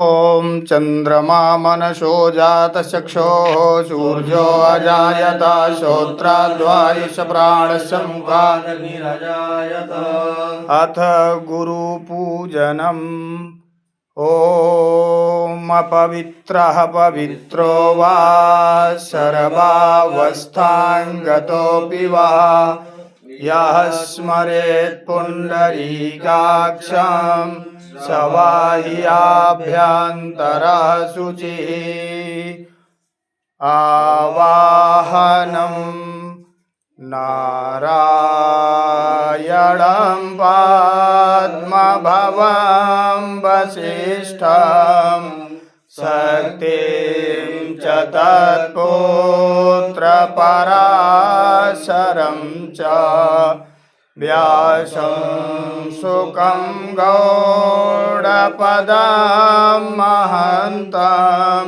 ॐ चन्द्रमा मनसो जातचक्षोः सूर्यो अजायत श्रोत्राद्वायुष प्राणस्य मुखादग्निरजायत। अथ गुरुपूजनम्। ॐ अपवित्रः पवित्रो वा सर्वावस्थाङ्गतोऽपि वा यः स्मरेत् पुण्डरीकाक्षं स वा हि आभ्यन्तरः शुचिः। आवाहनं नारायणं पद्मभवं वसिष्ठं शक्तिं च तत्पुत्रपराशरं च व्यासं शुकं गौडपदं महन्तं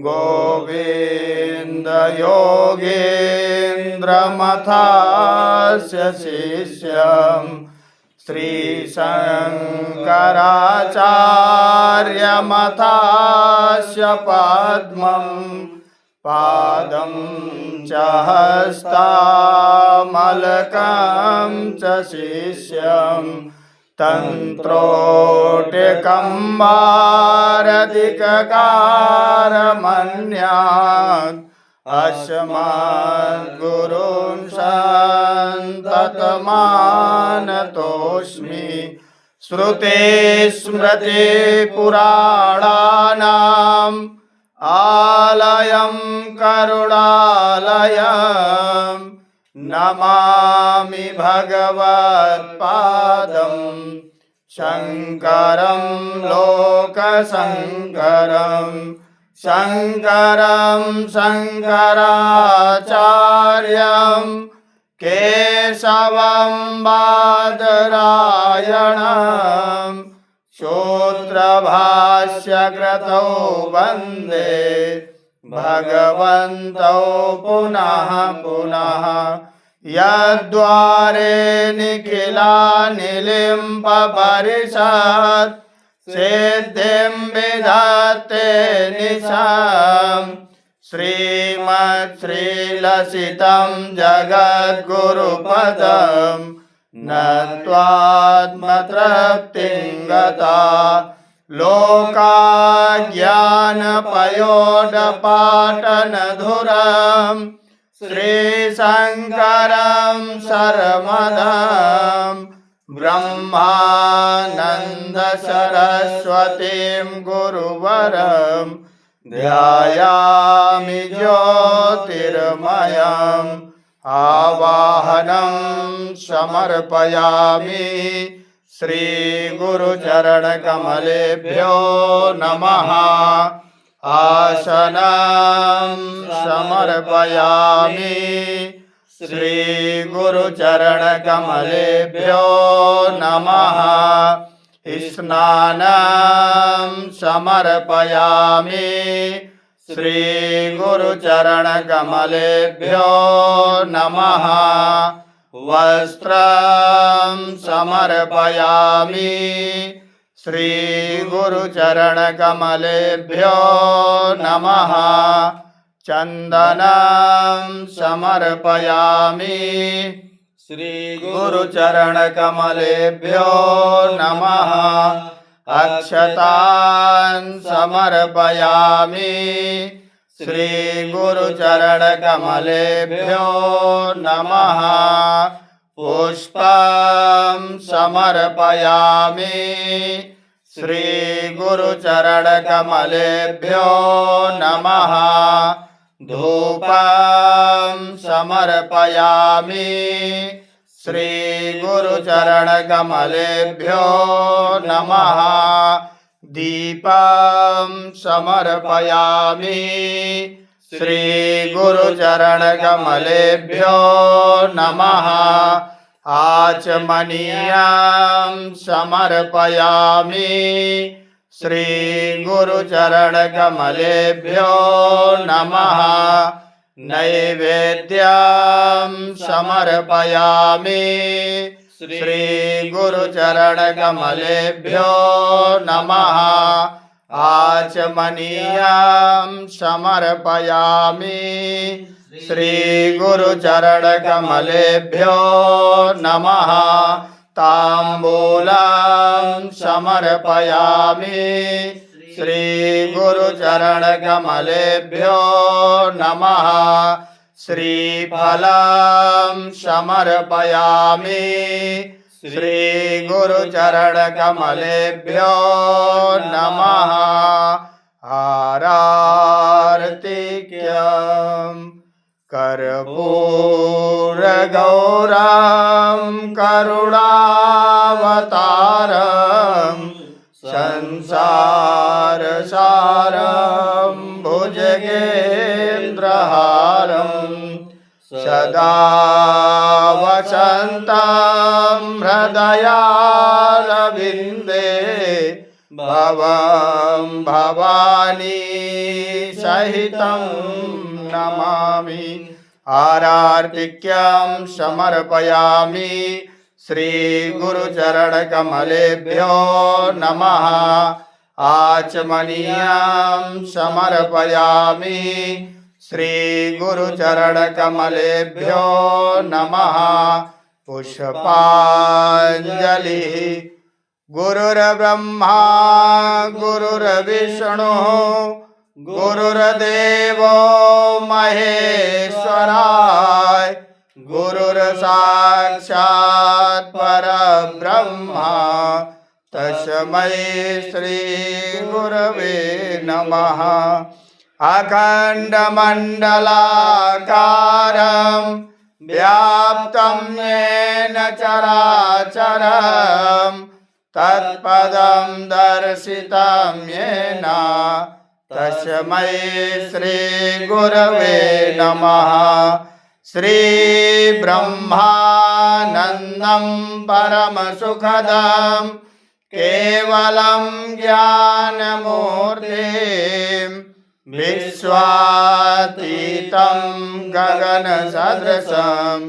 गोविन्दयोगेन्द्रमथस्य शिष्यं श्रीशङ्कराचार्यमथस्य पद्मं पादं च हस्तामलकं च शिष्यं तन्त्रोटिकं वारधिककारमन्यात् अस्मद्गुरून् सन्ततमानतोऽस्मि। श्रुतिस्मृतिपुराणानाम् आलयं करुणालयं नमामि भगवत्पादं शङ्करं लोकशङ्करं शङ्करं शङ्कराचार्यं केशवं बादरायणं सूत्रभाष्यकृतौ वन्दे भगवन्तौ पुनः पुनः। यद्वारे निखिलानिलिम्बपरिषत् सिद्धिं विधत्ते निशाम् श्रीमत्श्रीलसितं जगद्गुरुपदं नत्वात्मतृप्तिं गता लोकाज्ञानपयोदपाटनधुरं श्रीशङ्करं शर्मदं ब्रह्मानन्दसरस्वतीं गुरुवरं ध्यायामि ज्योतिर्मयम्। आवाहनं समर्पयामि श्रीगुरुचरणकमलेभ्यो नमः। आसनं समर्पयामि श्रीगुरुचरणकमलेभ्यो नमः। स्नानं समर्पयामि श्रीगुरुचरणकमलेभ्यो नमः। वस्त्रं समर्पयामि श्रीगुरुचरणकमलेभ्यो नमः। चन्दनं समर्पयामि श्रीगुरुचरणकमलेभ्यो नमः। अक्षतान् समर्पयामि श्रीगुरुचरणकमलेभ्यो नमः। पुष्पं समर्पयामि श्रीगुरुचरणकमलेभ्यो नमः। धूपं समर्पयामि श्रीगुरुचरणकमलेभ्यो नमः। दीपं समर्पयामि श्रीगुरुचरणकमलेभ्यो नमः। आचमनीयं समर्पयामि श्रीगुरुचरणकमलेभ्यो नमः। नैवेद्यं समर्पयामि श्रीगुरुचरणकमलेभ्यो नमः। आचमनीयं समर्पयामि श्रीगुरुचरणकमलेभ्यो नमः ताम्बूलं समर्पयामि श्रीगुरुचरणकमलेभ्यो नमः श्रीफलं समर्पयामि श्रीगुरुचरणकमलेभ्यो नमः आरार्तिक्यं कर्पूरगौरं करुणावतारं संसारसारं भुजगेन्द्रहारं सदा वसन्तं हृदयारविन्दे भवं भवानी सहितं नमामि आरार्तिक्यं समर्पयामि श्रीगुरुचरणकमलेभ्यो नमः आचमनीयं समर्पयामि श्रीगुरुचरणकमलेभ्यो नमः पुष्पाञ्जलिः गुरुर्ब्रह्मा गुरुर्विष्णुः गुरुर्देवो महेश्वराय गुरुर्साक्षात् परब्रह्मा तस्मै श्रीगुरवे नमः अखण्डमण्डलाकारं व्याप्तं येन चराचरं तत्पदं दर्शितं येन तस्मै श्रीगुरवे नमः श्रीब्रह्मानन्दं परमसुखदं केवलं ज्ञानमूर्तिं विश्वातीतं गगनसदृशं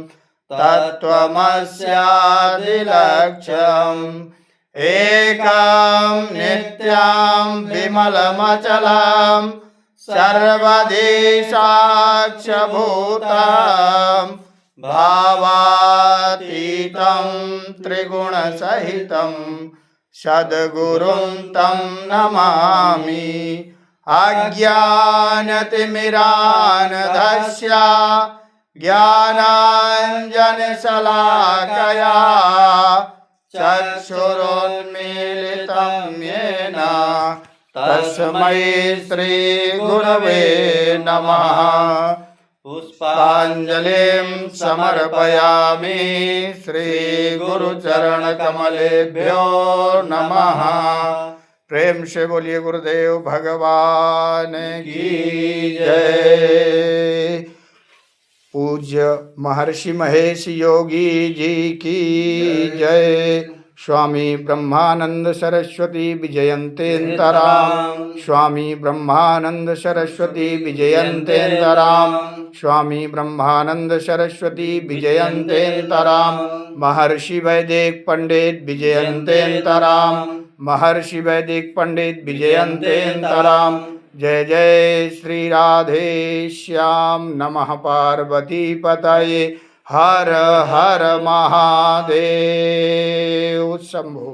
तत्त्वमस्यादिलक्ष्यम् एकं नित्यं विमलमचलं सर्वधी साक्षभूतं भावातीतं त्रिगुणसहितं सद्गुरुं तं नमामि अज्ञानतिमिरान्धस्य ज्ञानाञ्जनशलाकया चक्षुरुन्मीलितं येन तस्मै श्रीगुरवे नमः पुष्पाञ्जलिं समर्पयामि श्रीगुरुचरणकमलेभ्यो नमः प्रेम से बोलिए गुरुदेव भगवान की जय। पूज्य महर्षि महेश योगी जी की जय। स्वामी ब्रह्मानंद सरस्वती विजयन्तेन्तराम स्वामी ब्रह्मानंद सरस्वती विजयन्तेन्तराम स्वामी ब्रह्मानंद सरस्वती विजयन्तेन्तराम महर्षि वैदिक पंडित विजयन्तेन्तराम महर्षि वैदिक पंडित विजयन्तेन्तराम। जय जय श्री राधे श्याम नमः पार्वती पतये हर हर महादेव शंभो।